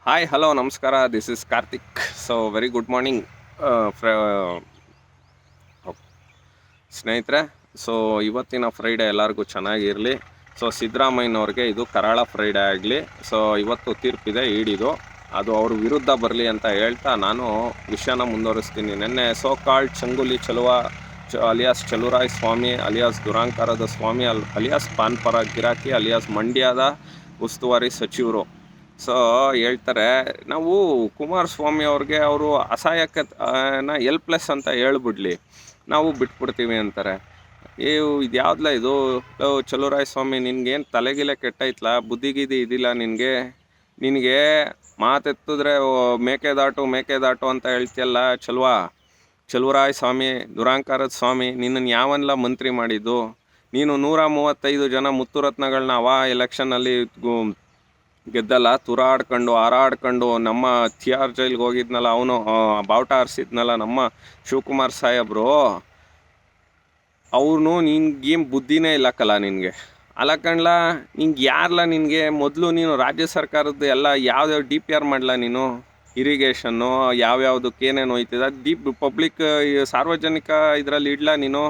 Hi hello ನಮಸ್ಕಾರ, this is Karthik. So very good morning ಸ್ನೇಹಿತರೆ. So ಇವತ್ತಿನ ಫ್ರೈಡೇ ಎಲ್ಲರಿಗೂ ಚೆನ್ನಾಗಿರಲಿ. ಸೊ ಸಿದ್ದರಾಮಯ್ಯನವ್ರಿಗೆ ಇದು ಕರಾಳ ಫ್ರೈಡೇ ಆಗಲಿ. ಸೊ ಇವತ್ತು ತೀರ್ಪಿದೆ ಈಡಿದು, ಅದು ಅವ್ರ ವಿರುದ್ಧ ಬರಲಿ ಅಂತ ಹೇಳ್ತಾ ನಾನು ವಿಷಯನ ಮುಂದುವರಿಸ್ತೀನಿ. ನಿನ್ನೆ ಸೋ ಕಾಲ್ಡ್ ಚಂಗುಲಿ ಚಲುವ ಅಲಿಯಾಸ್ ಚಲುರಾಯ್ ಸ್ವಾಮಿ ಅಲಿಯಾಸ್ ದುರಾಂಕಾರದ ಸ್ವಾಮಿ ಅಲಿಯಾಸ್ ಪಾನ್ಪರ ಗಿರಾಕಿ ಅಲಿಯಾಸ್ ಮಂಡ್ಯದ ಉಸ್ತುವಾರಿ ಸಚಿವರು ಸೊ ಹೇಳ್ತಾರೆ, ನಾವು ಕುಮಾರಸ್ವಾಮಿ ಅವ್ರಿಗೆ ಅವರು ಅಸಹಾಯಕ ಎಲ್ಪ್ಲೆಸ್ ಅಂತ ಹೇಳ್ಬಿಡ್ಲಿ, ನಾವು ಬಿಟ್ಬಿಡ್ತೀವಿ ಅಂತಾರೆ. ಇದು ಯಾವ್ದಲ್ಲ ಇದು ಚಲುರಾಯ ಸ್ವಾಮಿ, ನಿನ್ಗೇನು ತಲೆಗಿಲೆ ಕೆಟ್ಟೈತ್ಲ, ಬುದ್ಧಿಗಿದಿ ಇದಿಲ್ಲ ನಿನಗೆ ಮಾತೆತ್ತಿದ್ರೆ ಮೇಕೆದಾಟು ಅಂತ ಹೇಳ್ತಿಯಲ್ಲ ಚಲುವರಾಯ ಸ್ವಾಮಿ ದುರಾಂಕಾರದ ಸ್ವಾಮಿ. ನಿನ್ನನ್ನು ಯಾವನ್ನೆಲ್ಲ ಮಂತ್ರಿ ಮಾಡಿದ್ದು? ನೀನು 135 ಜನ ಮುತ್ತುರತ್ನಗಳನ್ನ ಎಲೆಕ್ಷನ್ನಲ್ಲಿ ಗೆದ್ದಲ್ಲ, ಹಾರಾಡ್ಕೊಂಡು ನಮ್ಮ ತಿಹಾರ್ ಜೈಲ್ಗೆ ಹೋಗಿದ್ನಲ್ಲ, ಅವನು ಬಾವುಟ ಹಾರಿಸಿದ್ನಲ್ಲ ನಮ್ಮ ಶಿವಕುಮಾರ್ ಸಾಹೇಬ್ರು, ಅವನು ನಿನ್ಗೇನು ಬುದ್ಧಿನೇ ಇಲ್ಲ ನಿನಗೆ. ಅಲ್ಲ ಕಣ್ಲ, ನಿಂಗೆ ಯಾರಲ್ಲ ನಿನಗೆ ಮೊದಲು ನೀನು ರಾಜ್ಯ ಸರ್ಕಾರದ್ದು ಎಲ್ಲ ಯಾವ್ಯಾವ DPR ಮಾಡಲ ನೀನು, ಇರಿಗೇಷನ್ನು ಯಾವ್ಯಾವುದಕ್ಕೆ ಏನೇನು ಹೋಯ್ತಿದೆ ಪಬ್ಲಿಕ್ ಸಾರ್ವಜನಿಕ ಇದರಲ್ಲಿ ಇಡ್ಲ ನೀನು.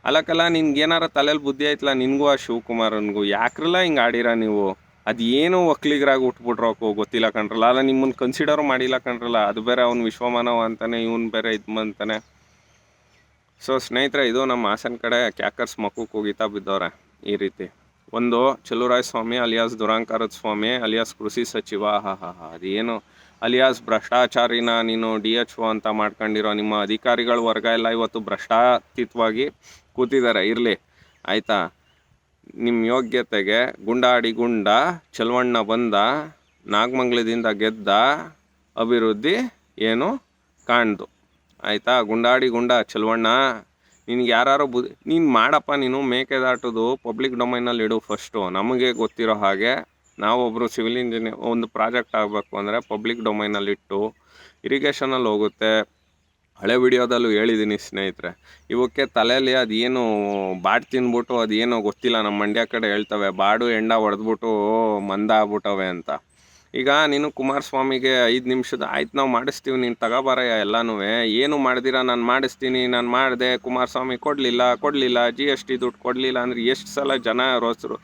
ಅಲ್ಲಕ್ಕಲ್ಲ, ನಿನ್ಗೇನಾರ ತಲೆಯಲ್ಲಿ ಬುದ್ಧಿ ಆಯ್ತಲ್ಲ ನಿನಗೂ ಆ ಶಿವಕುಮಾರನಿಗೂ? ಯಾಕ್ರಲ್ಲ ಹಿಂಗೆ ಆಡಿರ ನೀವು? ಅದೇನು ಒಕ್ಲಿಗರಾಗಿ ಉಟ್ಬಿಟ್ರೋಕೋ ಗೊತ್ತಿಲ್ಲ ಕಣ್ರಲ್ಲ. ಅಲ್ಲ, ನಿಮ್ಮನ್ನು ಕನ್ಸಿಡರ್ ಮಾಡಿಲ್ಲ ಕಣ್ರಲ್ಲ. ಅದು ಬೇರೆ ಅವ್ನು ವಿಶ್ವಮಾನವ ಅಂತಾನೆ, ಇವನು ಬೇರೆ ಅಂತಾನೆ. ಸೊ ಸ್ನೇಹಿತರೆ, ಇದು ನಮ್ಮ ಹಾಸನ ಕಡೆ ಕ್ಯಾಕರ್ಸ್ ಮಕ್ಕಕ್ಕೆ ಹೋಗಿತಾ ಬಿದ್ದವ್ರೆ ಈ ರೀತಿ. ಒಂದು ಚಲುರಾಯ ಸ್ವಾಮಿ ಅಲಿಯಾಸ್ ದುರಾಂಕಾರದ ಸ್ವಾಮಿ ಅಲಿಯಾಸ್ ಕೃಷಿ ಸಚಿವ, ಅದೇನು ಅಲಿಯಾಸ್ ಭ್ರಷ್ಟಾಚಾರಿನ ನೀನು DHO ಅಂತ ಮಾಡ್ಕೊಂಡಿರೋ ನಿಮ್ಮ ಅಧಿಕಾರಿಗಳ ವರ್ಗ ಎಲ್ಲ ಇವತ್ತು ಭ್ರಷ್ಟಾತೀತವಾಗಿ ಕೂತಿದ್ದಾರೆ. ಇರಲಿ ಆಯಿತಾ, ನಿಮ್ಮ ಯೋಗ್ಯತೆಗೆ ಗುಂಡ ಚಲವಣ್ಣ ಬಂದ, ನಾಗಮಂಗಲದಿಂದ ಗೆದ್ದ, ಅಭಿವೃದ್ಧಿ ಏನು ಕಾಣ್ದು ಆಯಿತಾ. ಗುಂಡ ಚಲವಣ್ಣ, ನಿನ್ಗೆ ಯಾರು ನೀನು ಮಾಡಪ್ಪ. ನೀನು ಮೇಕೆದಾಟೋದು ಪಬ್ಲಿಕ್ ಡೊಮೈನಲ್ಲಿ ಇಡು ಫಸ್ಟು. ನಮಗೆ ಗೊತ್ತಿರೋ ಹಾಗೆ ನಾವೊಬ್ಬರು ಸಿವಿಲ್ ಇಂಜಿನಿಯರ್ ಒಂದು ಪ್ರಾಜೆಕ್ಟ್ ಆಗಬೇಕು ಅಂದರೆ ಪಬ್ಲಿಕ್ ಡೊಮೈನಲ್ಲಿಟ್ಟು ಇರಿಗೇಷನಲ್ಲಿ ಹೋಗುತ್ತೆ. ಹಳೆ ವಿಡಿಯೋದಲ್ಲೂ ಹೇಳಿದ್ದೀನಿ ಸ್ನೇಹಿತರೆ. ಇವಕ್ಕೆ ತಲೆಯಲ್ಲಿ ಅದೇನು ಬಾಡ್ ತಿಂದ್ಬಿಟ್ಟು ಅದೇನೋ ಗೊತ್ತಿಲ್ಲ, ನಮ್ಮ ಮಂಡ್ಯ ಕಡೆ ಹೇಳ್ತವೆ, ಬಾಡು ಎಂಡ ಹೊಡೆದ್ಬಿಟ್ಟು ಮಂದ ಆಗ್ಬಿಟ್ಟವೆ ಅಂತ. ಈಗ ನೀನು ಕುಮಾರಸ್ವಾಮಿಗೆ 5 ನಿಮಿಷದ ಆಯ್ತು ನಾವು ಮಾಡಿಸ್ತೀವಿ, ನೀನು ತಗೋಬಾರಯ್ಯ ಎಲ್ಲನೂ, ಏನು ಮಾಡ್ದಿರ ನಾನು ನಾನು ಮಾಡಿದೆ, ಕುಮಾರಸ್ವಾಮಿ ಕೊಡಲಿಲ್ಲ, GST ದುಡ್ಡು ಕೊಡಲಿಲ್ಲ ಅಂದರೆ ಎಷ್ಟು ಸಲ ಜನ ರೋಸರು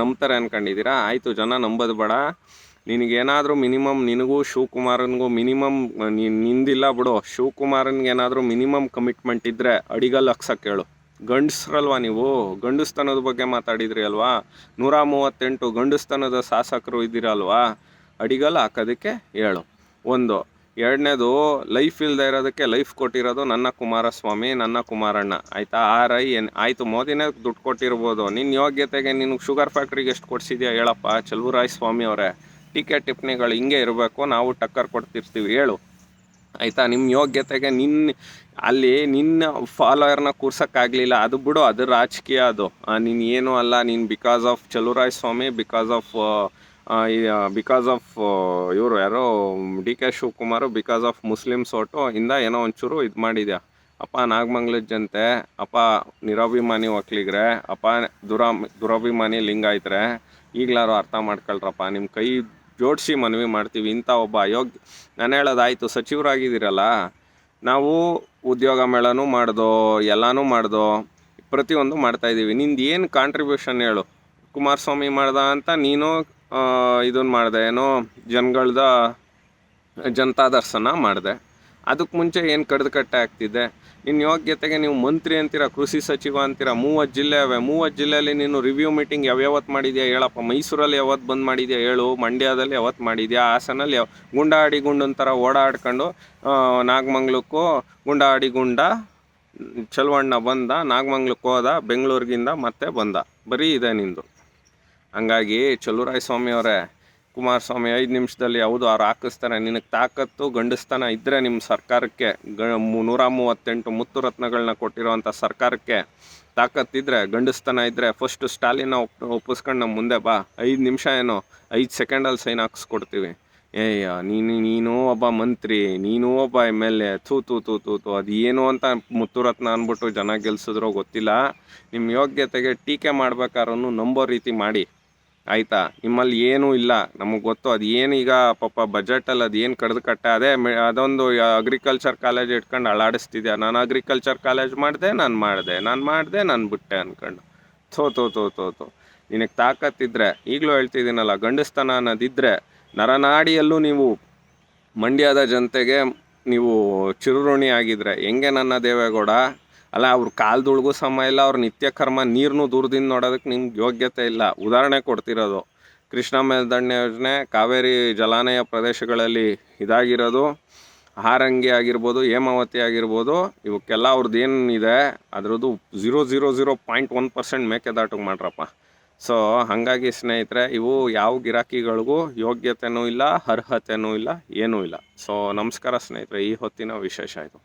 ನಂಬ್ತಾರೆ ಅಂದ್ಕೊಂಡಿದ್ದೀರಾ? ಆಯಿತು, ಜನ ನಂಬೋದು ಬೇಡ. ನಿನಗೇನಾದರೂ ಮಿನಿಮಮ್, ನಿನಗೂ ಶಿವಕುಮಾರನಿಗೂ ಮಿನಿಮಮ್, ನಿಂದಿಲ್ಲ ಬಿಡು, ಶಿವಕುಮಾರನಿಗೆ ಏನಾದರೂ ಮಿನಿಮಮ್ ಕಮಿಟ್ಮೆಂಟ್ ಇದ್ದರೆ ಅಡಿಗಲ್ಲಿ ಹಾಕ್ಸಕ್ಕೆ ಹೇಳು. ಗಂಡಸ್ರಲ್ವಾ ನೀವು? ಗಂಡಸ್ತನದ ಬಗ್ಗೆ ಮಾತಾಡಿದ್ರಿ ಅಲ್ವಾ? 138 ಗಂಡಸ್ತನದ ಶಾಸಕರು ಇದ್ದೀರಲ್ವಾ? ಅಡಿಗಲ್ಲಿ ಹಾಕೋದಕ್ಕೆ ಹೇಳು. ಒಂದು. ಎರಡನೇದು, ಲೈಫ್ ಇಲ್ಲದೆ ಇರೋದಕ್ಕೆ ಲೈಫ್ ಕೊಟ್ಟಿರೋದು ನನ್ನ ಕುಮಾರಸ್ವಾಮಿ, ನನ್ನ ಕುಮಾರಣ್ಣ ಆಯಿತಾ. ಆಯಿತು, ಮೋದಿನೇ ದುಡ್ಡು ಕೊಟ್ಟಿರ್ಬೋದು. ನಿನ್ನ ಯೋಗ್ಯತೆಗೆ ನಿನಗೆ ಶುಗರ್ ಫ್ಯಾಕ್ಟ್ರಿಗೆ ಎಷ್ಟು ಕೊಡಿಸಿದ್ಯಾ ಹೇಳಪ್ಪ ಚಲುವರಾಯ ಸ್ವಾಮಿ ಅವರೇ. ಟಿಪ್ಪಣಿಗಳು ಹಿಂಗೆ ಇರಬೇಕು, ನಾವು ಟಕ್ಕರ್ ಕೊಡ್ತಿರ್ತೀವಿ ಹೇಳು ಆಯಿತಾ. ನಿಮ್ಮ ಯೋಗ್ಯತೆಗೆ ನಿನ್ನ ಫಾಲೋಯರ್ನ ಕೂರ್ಸೋಕ್ಕಾಗಲಿಲ್ಲ, ಅದು ಬಿಡು, ಅದು ರಾಜಕೀಯ. ಅದು ನೀನು ಏನೂ ಅಲ್ಲ. ನೀನು because of Chaluvaraya Swamy, because of ಇವರು ಯಾರೋ DK Shivakumar, because of Muslims vote ಇಂದ ಏನೋ ಒಂಚೂರು ಇದು ಮಾಡಿದ್ಯಾ ಅಪ್ಪ. ನಾಗಮಂಗಲದ ಜನತೆ ಅಪ್ಪ, ನಿರಭಿಮಾನಿ ಒಕ್ಕಲಿಗರೆ ಅಪ್ಪ, ದುರಭಿಮಾನಿ ಲಿಂಗಾಯತರೆ, ಈಗಲಾರು ಅರ್ಥ ಮಾಡ್ಕೊಳ್ರಪ್ಪ. ನಿಮ್ಮ ಕೈ ಜೋಡಿಸಿ ಮನವಿ ಮಾಡ್ತೀವಿ. ಇಂಥ ಒಬ್ಬ ನಾನು ಹೇಳೋದಾಯಿತು, ಸಚಿವರಾಗಿದ್ದೀರಲ್ಲ, ನಾವು ಉದ್ಯೋಗ ಮೇಳನೂ ಮಾಡ್ದೋ, ಎಲ್ಲನೂ ಮಾಡ್ದೋ, ಪ್ರತಿಯೊಂದು ಮಾಡ್ತಾಯಿದ್ದೀವಿ. ನಿಂದು ಏನು ಕಾಂಟ್ರಿಬ್ಯೂಷನ್ ಹೇಳು? ಕುಮಾರಸ್ವಾಮಿ ಮಾಡ್ದ ಅಂತ ನೀನು ಇದನ್ನು ಮಾಡಿದೆ, ಏನೋ ಜನತಾ ದರ್ಶನ ಮಾಡಿದೆ. ಅದಕ್ಕೆ ಮುಂಚೆ ಏನು ಕಟ್ಟೆ ಆಗ್ತಿದೆ? ನಿನ್ನ ಯೋಗ್ಯತೆಗೆ ನೀವು ಮಂತ್ರಿ ಅಂತೀರ, ಕೃಷಿ ಸಚಿವ ಅಂತೀರ, 30 ಜಿಲ್ಲೆ ಅವೆ. 30 ಜಿಲ್ಲೆಯಲ್ಲಿ ನೀನು ರಿವ್ಯೂ ಮೀಟಿಂಗ್ ಯಾವತ್ತು ಮಾಡಿದ್ಯಾ ಹೇಳಪ್ಪ? ಮೈಸೂರಲ್ಲಿ ಯಾವತ್ತು ಬಂದು ಮಾಡಿದ್ಯಾ ಹೇಳು? ಮಂಡ್ಯದಲ್ಲಿ ಯಾವತ್ತು ಮಾಡಿದ್ಯಾ? ಹಾಸನಲ್ಲಿ ಗುಂಡಂತರ ಓಡಾಡ್ಕೊಂಡು ನಾಗಮಂಗ್ಲಕ್ಕೂ ಗುಂಡ ಚಲವಣ್ಣ ಬಂದ, ನಾಗಮಂಗ್ಲಕ್ಕೆ ಹೋದ, ಬೆಂಗಳೂರಿಗಿಂದ ಮತ್ತೆ ಬಂದ. ಬರೀ ಇದೆ ನಿಂದು. ಹಂಗಾಗಿ ಚಲುವರಾಯ ಸ್ವಾಮಿ ಅವರೇ, ಕುಮಾರಸ್ವಾಮಿ 5 ನಿಮಿಷದಲ್ಲಿ ಯಾವುದು ಅವ್ರು ಹಾಕಿಸ್ತಾರೆ. ನಿನಗೆ ತಾಕತ್ತು ಗಂಡಸ್ತನ ಇದ್ದರೆ ನಿಮ್ಮ ಸರ್ಕಾರಕ್ಕೆ, 138 ಮುತ್ತು ರತ್ನಗಳನ್ನ ಕೊಟ್ಟಿರೋವಂಥ ಸರ್ಕಾರಕ್ಕೆ ತಾಕತ್ತಿದ್ರೆ, ಗಂಡಸ್ತನ ಇದ್ದರೆ ಫಸ್ಟು ಸ್ಟಾಲಿನ ಒಪ್ಪಿಸ್ಕೊಂಡು ನಮ್ಮ ಮುಂದೆ ಬಾ. 5 ನಿಮಿಷ ಏನೋ 5 ಸೆಕೆಂಡಲ್ಲಿ ಸೈನ್ ಹಾಕಿಸ್ಕೊಡ್ತೀವಿ. ನೀನು ಒಬ್ಬ ಮಂತ್ರಿ, ನೀನು ಒಬ್ಬ MLA, ತೂ ಅದು ಏನು ಅಂತ ಮುತ್ತುರತ್ನ ಅಂದ್ಬಿಟ್ಟು ಜನ ಗೆಲ್ಸಿದ್ರೋ ಗೊತ್ತಿಲ್ಲ. ನಿಮ್ಮ ಯೋಗ್ಯತೆಗೆ ಟೀಕೆ ಮಾಡ್ಬೇಕಾದ್ರೂ ನಂಬೋ ರೀತಿ ಮಾಡಿ ಆಯಿತಾ. ನಿಮ್ಮಲ್ಲಿ ಏನೂ ಇಲ್ಲ, ನಮಗೆ ಗೊತ್ತು. ಅದು ಏನು ಈಗ ಪಾಪ ಬಜೆಟಲ್ಲಿ ಅದು ಏನು ಕಡ್ದು ಕಟ್ಟ ಅದೇ ಅದೊಂದು ಅಗ್ರಿಕಲ್ಚರ್ ಕಾಲೇಜ್ ಇಟ್ಕೊಂಡು ಅಳಾಡಿಸ್ತಿದ್ಯಾ. ನಾನು ಅಗ್ರಿಕಲ್ಚರ್ ಕಾಲೇಜ್ ಮಾಡಿದೆ, ನಾನು ಬಿಟ್ಟೆ ಅಂದ್ಕೊಂಡು. ಥೋ ನಿನಗೆ ತಾಕತ್ತಿದ್ರೆ, ಈಗಲೂ ಹೇಳ್ತಿದ್ದೀನಲ್ಲ, ಗಂಡಸ್ತನ ಅನ್ನೋದಿದ್ದರೆ ನರನಾಡಿಯಲ್ಲೂ ನೀವು ಮಂಡ್ಯದ ಜನತೆಗೆ ನೀವು ಚಿರುಋಣಿ ಆಗಿದ್ರೆ ಹೆಂಗೆ ನನ್ನ ದೇವೇಗೌಡ ಅಲ್ಲ. ಅವ್ರ ಕಾಲ್ದುಳ್ಗೂ ಸಮ ಇಲ್ಲ, ಅವ್ರ ನಿತ್ಯ ಕರ್ಮ ನೀರನ್ನು ದೂರದಿಂದ ನೋಡೋದಕ್ಕೆ ನಿಮ್ಗೆ ಯೋಗ್ಯತೆ ಇಲ್ಲ. ಉದಾಹರಣೆ ಕೊಡ್ತಿರೋದು ಕೃಷ್ಣ ಮೇಲ್ದಂಡೆ ಯೋಜನೆ, ಕಾವೇರಿ ಜಲಾನಯ ಪ್ರದೇಶಗಳಲ್ಲಿ ಇದಾಗಿರೋದು, ಹಾರಂಗಿ ಆಗಿರ್ಬೋದು, ಹೇಮಾವತಿ ಆಗಿರ್ಬೋದು, ಇವಕ್ಕೆಲ್ಲ ಅವ್ರದ್ದು ಏನಿದೆ ಅದರದ್ದು 0.1% ಮೇಕೆದಾಟು ಮಾಡ್ರಪ್ಪ. ಸೊ ಹಾಗಾಗಿ ಸ್ನೇಹಿತರೆ, ಇವು ಯಾವ ಗಿರಾಕಿಗಳಿಗೂ ಯೋಗ್ಯತೆಯೂ ಇಲ್ಲ, ಅರ್ಹತೆಯೂ ಇಲ್ಲ, ಏನೂ ಇಲ್ಲ. ಸೊ ನಮಸ್ಕಾರ ಸ್ನೇಹಿತರೆ, ಈ ಹೊತ್ತಿನ ವಿಶೇಷ ಇದು.